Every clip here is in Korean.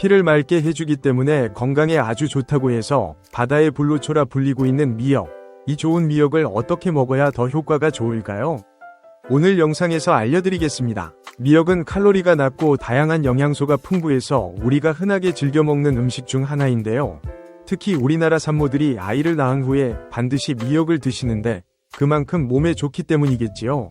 피를 맑게 해주기 때문에 건강에 아주 좋다고 해서 바다의 불로초라 불리고 있는 미역. 이 좋은 미역을 어떻게 먹어야 더 효과가 좋을까요? 오늘 영상에서 알려드리겠습니다. 미역은 칼로리가 낮고 다양한 영양소가 풍부해서 우리가 흔하게 즐겨 먹는 음식 중 하나인데요. 특히 우리나라 산모들이 아이를 낳은 후에 반드시 미역을 드시는데 그만큼 몸에 좋기 때문이겠지요.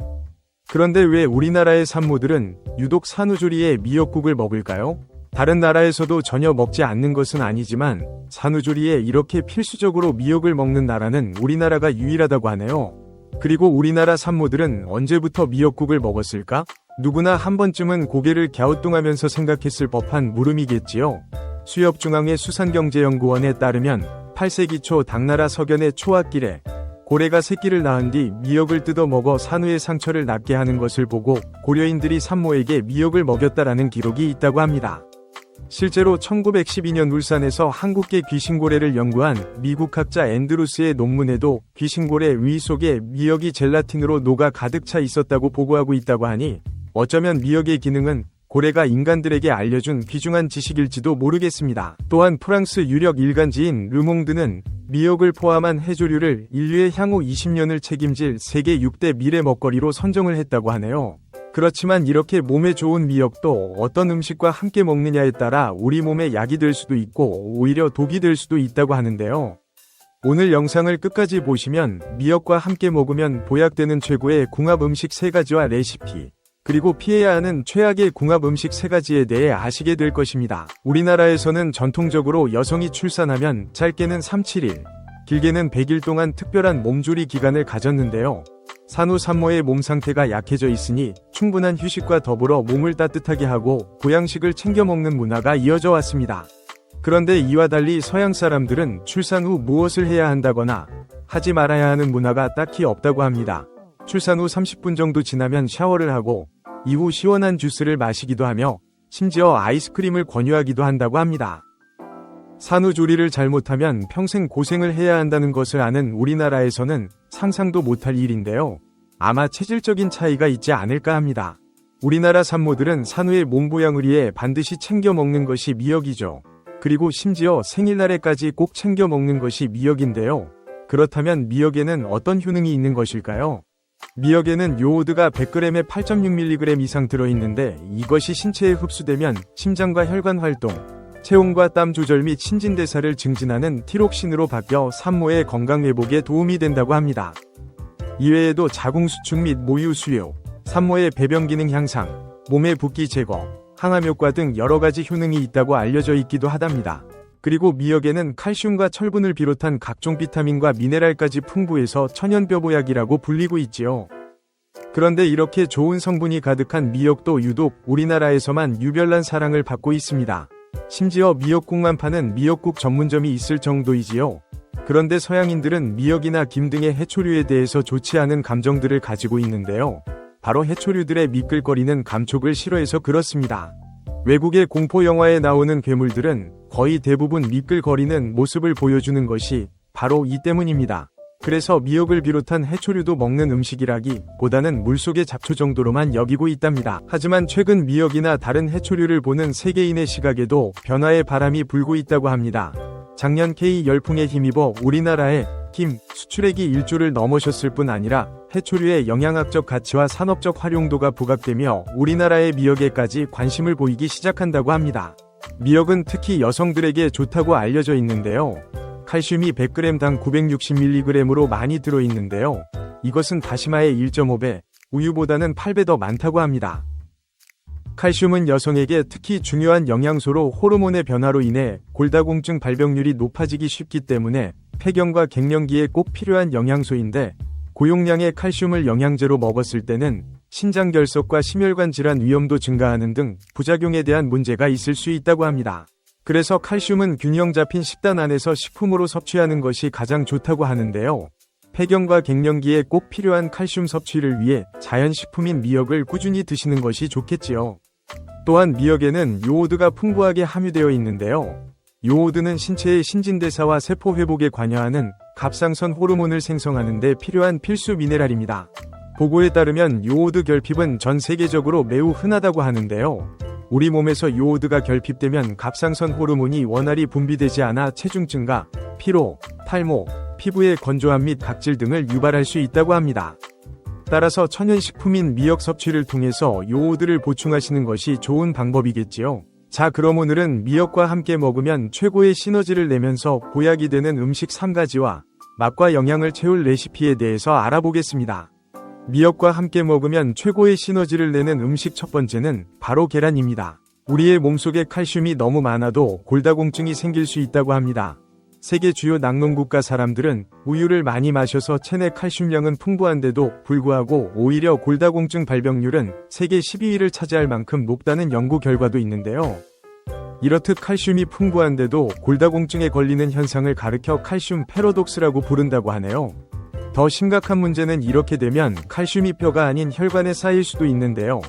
그런데 왜 우리나라의 산모들은 유독 산후조리에 미역국을 먹을까요? 다른 나라에서도 전혀 먹지 않는 것은 아니지만 산후조리에 이렇게 필수적으로 미역을 먹는 나라는 우리나라가 유일하다고 하네요. 그리고 우리나라 산모들은 언제부터 미역국을 먹었을까? 누구나 한 번쯤은 고개를 갸우뚱하면서 생각했을 법한 물음이겠지요. 수협중앙회 수산경제연구원에 따르면 8세기 초 당나라 석연의 초압길에 고래가 새끼를 낳은 뒤 미역을 뜯어 먹어 산후의 상처를 낫게 하는 것을 보고 고려인들이 산모에게 미역을 먹였다라는 기록이 있다고 합니다. 실제로 1912년 울산에서 한국계 귀신고래를 연구한 미국 학자 앤드루스의 논문에도 귀신고래 위 속에 미역이 젤라틴으로 녹아 가득 차 있었다고 보고하고 있다고 하니 어쩌면 미역의 기능은 고래가 인간들에게 알려준 귀중한 지식일지도 모르겠습니다. 또한 프랑스 유력 일간지인 르몽드는 미역을 포함한 해조류를 인류의 향후 20년을 책임질 세계 6대 미래 먹거리로 선정을 했다고 하네요. 그렇지만 이렇게 몸에 좋은 미역도 어떤 음식과 함께 먹느냐에 따라 우리 몸에 약이 될 수도 있고 오히려 독이 될 수도 있다고 하는데요. 오늘 영상을 끝까지 보시면 미역과 함께 먹으면 보약되는 최고의 궁합 음식 3가지와 레시피, 그리고 피해야 하는 최악의 궁합 음식 3가지에 대해 아시게 될 것입니다. 우리나라에서는 전통적으로 여성이 출산하면 짧게는 3-7일, 길게는 100일 동안 특별한 몸조리 기간을 가졌는데요. 산후 산모의 몸 상태가 약해져 있으니 충분한 휴식과 더불어 몸을 따뜻하게 하고 보양식을 챙겨 먹는 문화가 이어져 왔습니다. 그런데 이와 달리 서양 사람들은 출산 후 무엇을 해야 한다거나 하지 말아야 하는 문화가 딱히 없다고 합니다. 출산 후 30분 정도 지나면 샤워를 하고 이후 시원한 주스를 마시기도 하며 심지어 아이스크림을 권유하기도 한다고 합니다. 산후조리를 잘못하면 평생 고생을 해야 한다는 것을 아는 우리나라에서는 상상도 못할 일인데요. 아마 체질적인 차이가 있지 않을까 합니다. 우리나라 산모들은 산후의 몸보양을 위해 반드시 챙겨 먹는 것이 미역이죠. 그리고 심지어 생일날에까지 꼭 챙겨 먹는 것이 미역인데요. 그렇다면 미역에는 어떤 효능이 있는 것일까요? 미역에는 요오드가 100g에 8.6mg 이상 들어있는데 이것이 신체에 흡수되면 심장과 혈관 활동, 체온과 땀 조절 및 신진대사를 증진하는 티록신으로 바뀌어 산모의 건강 회복에 도움이 된다고 합니다. 이외에도 자궁 수축 및 모유 수요, 산모의 배변 기능 향상, 몸의 붓기 제거, 항암 효과 등 여러가지 효능이 있다고 알려져 있기도 하답니다. 그리고 미역에는 칼슘과 철분을 비롯한 각종 비타민과 미네랄까지 풍부해서 천연뼈보약이라고 불리고 있지요. 그런데 이렇게 좋은 성분이 가득한 미역도 유독 우리나라에서만 유별난 사랑을 받고 있습니다. 심지어 미역국만 파는 미역국 전문점이 있을 정도이지요. 그런데 서양인들은 미역이나 김 등의 해초류에 대해서 좋지 않은 감정들을 가지고 있는데요. 바로 해초류들의 미끌거리는 감촉을 싫어해서 그렇습니다. 외국의 공포 영화에 나오는 괴물들은 거의 대부분 미끌거리는 모습을 보여주는 것이 바로 이 때문입니다. 그래서 미역을 비롯한 해초류도 먹는 음식이라기보다는 물속의 잡초 정도로만 여기고 있답니다. 하지만 최근 미역이나 다른 해초류를 보는 세계인의 시각에도 변화의 바람이 불고 있다고 합니다. 작년 K 열풍에 힘입어 우리나라의 김 수출액이 1조를 넘어섰을 뿐 아니라 해초류의 영양학적 가치와 산업적 활용도가 부각되며 우리나라의 미역에까지 관심을 보이기 시작한다고 합니다. 미역은 특히 여성들에게 좋다고 알려져 있는데요. 칼슘이 100g당 960mg으로 많이 들어있는데요. 이것은 다시마의 1.5배, 우유보다는 8배 더 많다고 합니다. 칼슘은 여성에게 특히 중요한 영양소로 호르몬의 변화로 인해 골다공증 발병률이 높아지기 쉽기 때문에 폐경과 갱년기에 꼭 필요한 영양소인데 고용량의 칼슘을 영양제로 먹었을 때는 신장결석과 심혈관 질환 위험도 증가하는 등 부작용에 대한 문제가 있을 수 있다고 합니다. 그래서 칼슘은 균형 잡힌 식단 안에서 식품으로 섭취하는 것이 가장 좋다고 하는데요. 폐경과 갱년기에 꼭 필요한 칼슘 섭취를 위해 자연식품인 미역을 꾸준히 드시는 것이 좋겠지요. 또한 미역에는 요오드가 풍부하게 함유되어 있는데요. 요오드는 신체의 신진대사와 세포 회복에 관여하는 갑상선 호르몬을 생성하는 데 필요한 필수 미네랄입니다. 보고에 따르면 요오드 결핍은 전 세계적으로 매우 흔하다고 하는데요. 우리 몸에서 요오드가 결핍되면 갑상선 호르몬이 원활히 분비되지 않아 체중 증가, 피로, 탈모, 피부의 건조함 및 각질 등을 유발할 수 있다고 합니다. 따라서 천연식품인 미역 섭취를 통해서 요오드를 보충하시는 것이 좋은 방법이겠지요. 자, 그럼 오늘은 미역과 함께 먹으면 최고의 시너지를 내면서 보약이 되는 음식 3가지와 맛과 영양을 채울 레시피에 대해서 알아보겠습니다. 미역과 함께 먹으면 최고의 시너지를 내는 음식 첫 번째는 바로 계란입니다. 우리의 몸속에 칼슘이 너무 많아도 골다공증이 생길 수 있다고 합니다. 세계 주요 낙농국가 사람들은 우유를 많이 마셔서 체내 칼슘량은 풍부한데도 불구하고 오히려 골다공증 발병률은 세계 10위를 차지할 만큼 높다는 연구 결과도 있는데요. 이렇듯 칼슘이 풍부한데도 골다공증에 걸리는 현상을 가르켜 칼슘 패러독스라고 부른다고 하네요. 더 심각한 문제는 이렇게 되면 칼슘이 뼈가 아닌 혈관에 쌓일 수도 있는데요.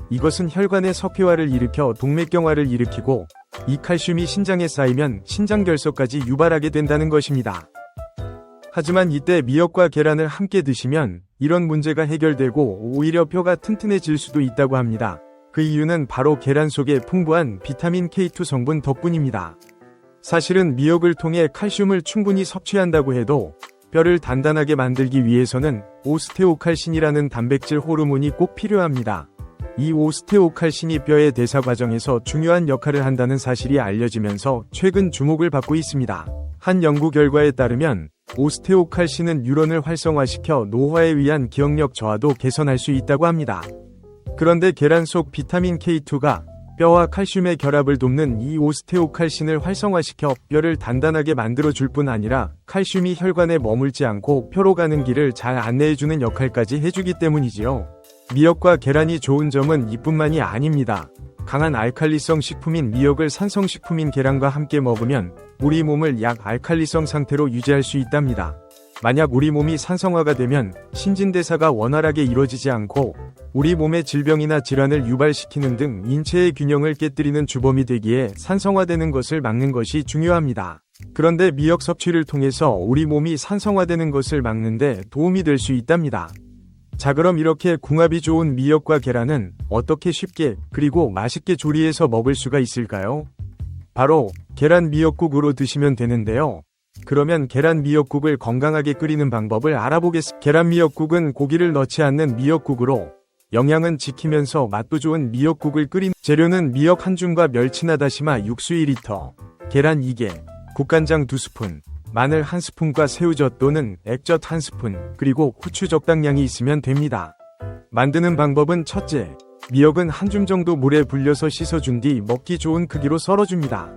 이것은 혈관의 석회화를 일으켜 동맥경화를 일으키고 이 칼슘이 신장에 쌓이면 신장결석까지 유발하게 된다는 것입니다. 하지만 이때 미역과 계란을 함께 드시면 이런 문제가 해결되고 오히려 뼈가 튼튼해질 수도 있다고 합니다. 그 이유는 바로 계란 속에 풍부한 비타민 K2 성분 덕분입니다. 사실은 미역을 통해 칼슘을 충분히 섭취한다고 해도 뼈를 단단하게 만들기 위해서는 오스테오칼신이라는 단백질 호르몬이 꼭 필요합니다. 이 오스테오칼신이 뼈의 대사 과정에서 중요한 역할을 한다는 사실이 알려지면서 최근 주목을 받고 있습니다. 한 연구 결과에 따르면 오스테오칼신은 뉴런을 활성화시켜 노화에 의한 기억력 저하도 개선할 수 있다고 합니다. 그런데 계란 속 비타민 K2가 뼈와 칼슘의 결합을 돕는 이 오스테오칼신을 활성화시켜 뼈를 단단하게 만들어줄 뿐 아니라 칼슘이 혈관에 머물지 않고 뼈로 가는 길을 잘 안내해주는 역할까지 해주기 때문이지요. 미역과 계란이 좋은 점은 이뿐만이 아닙니다. 강한 알칼리성 식품인 미역을 산성식품인 계란과 함께 먹으면 우리 몸을 약 알칼리성 상태로 유지할 수 있답니다. 만약 우리 몸이 산성화가 되면 신진대사가 원활하게 이루어지지 않고 우리 몸의 질병이나 질환을 유발시키는 등 인체의 균형을 깨뜨리는 주범이 되기에 산성화되는 것을 막는 것이 중요합니다. 그런데 미역 섭취를 통해서 우리 몸이 산성화되는 것을 막는 데 도움이 될 수 있답니다. 자, 그럼 이렇게 궁합이 좋은 미역과 계란은 어떻게 쉽게 그리고 맛있게 조리해서 먹을 수가 있을까요? 바로 계란 미역국으로 드시면 되는데요. 그러면 계란 미역국을 건강하게 끓이는 방법을 알아보겠습니다. 계란 미역국은 고기를 넣지 않는 미역국으로 영양은 지키면서 맛도 좋은 미역국을 끓인 재료는 미역 1줌과 멸치나 다시마 육수 2리터, 계란 2개, 국간장 2스푼, 마늘 1스푼과 새우젓 또는 액젓 1스푼, 그리고 후추 적당량이 있으면 됩니다. 만드는 방법은 첫째, 미역은 1줌 정도 물에 불려서 씻어준 뒤 먹기 좋은 크기로 썰어줍니다.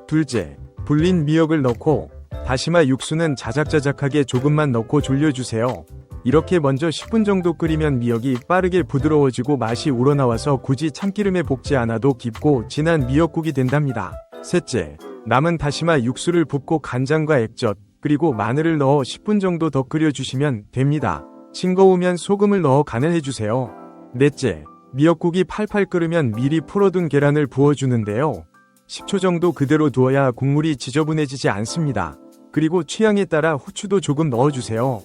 둘째, 불린 미역을 넣고 다시마 육수는 자작자작하게 조금만 넣고 졸여주세요. 이렇게 먼저 10분 정도 끓이면 미역이 빠르게 부드러워지고 맛이 우러나와서 굳이 참기름에 볶지 않아도 깊고 진한 미역국이 된답니다. 셋째, 남은 다시마 육수를 붓고 간장과 액젓, 그리고 마늘을 넣어 10분 정도 더 끓여주시면 됩니다. 싱거우면 소금을 넣어 간을 해주세요. 넷째, 미역국이 팔팔 끓으면 미리 풀어둔 계란을 부어주는데요. 10초 정도 그대로 두어야 국물이 지저분해지지 않습니다. 그리고 취향에 따라 후추도 조금 넣어주세요.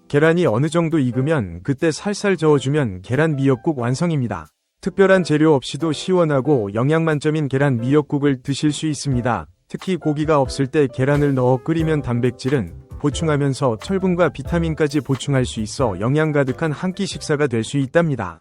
계란이 어느 정도 익으면 그때 살살 저어주면 계란 미역국 완성입니다. 특별한 재료 없이도 시원하고 영양 만점인 계란 미역국을 드실 수 있습니다. 특히 고기가 없을 때 계란을 넣어 끓이면 단백질은 보충하면서 철분과 비타민까지 보충할 수 있어 영양 가득한 한 끼 식사가 될 수 있답니다.